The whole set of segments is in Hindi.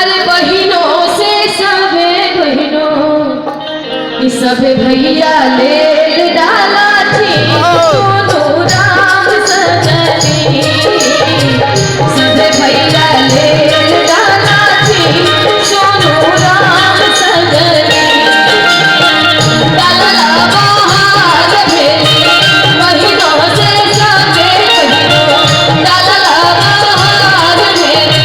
अरे बहिनों से सबे बहिनों सब भैया ले डाला थी सोनू राम सजनी सब भैया ले डाला थी सोनू राम सजनी डाला बहार भेली बहिनों से सबे बहिनों डाला बहार भेली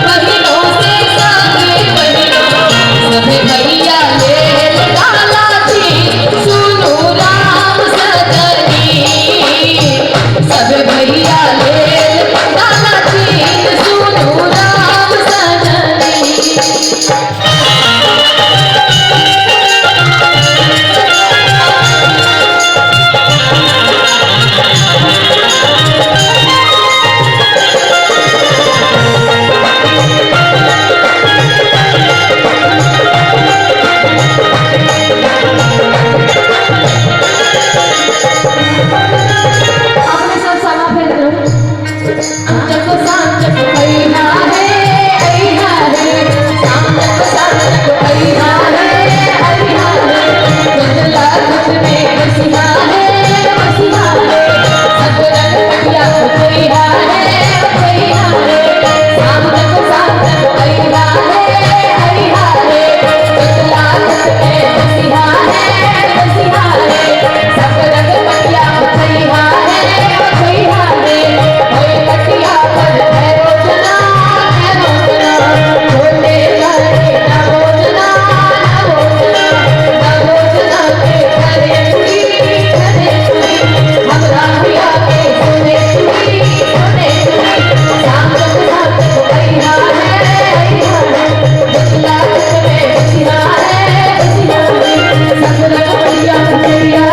बहिनों से सबे बहिनों सब भैया ले डाला थी सोनू राम सजनी सब भैया ले डाला थी सोनू राम सजनी। आपने सब समा फेर दो जब शाम जब भैया है अइहा है शाम जब भैया है अइहा है गजला कुछ में बसिया है सब रंग भैया भैया है शाम जब भैया है अइहा है गजला कुछ में बसिया है सब रंग भैया भैया है कोई कटिया पर है रोजना छोटे लड़के ना रोजना के करे चुरी हमरा भैया के सुने चुरी शाम जब भैया है बसला में बसिया है सब रंग भैया भैया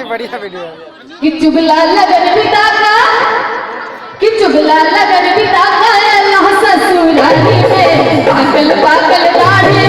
बढ़िया वीडियो है कि चुगला लगन पिता का कि चुगला लगन पिता का अल्लाह ससुराली में पागल पागल दाढ़ी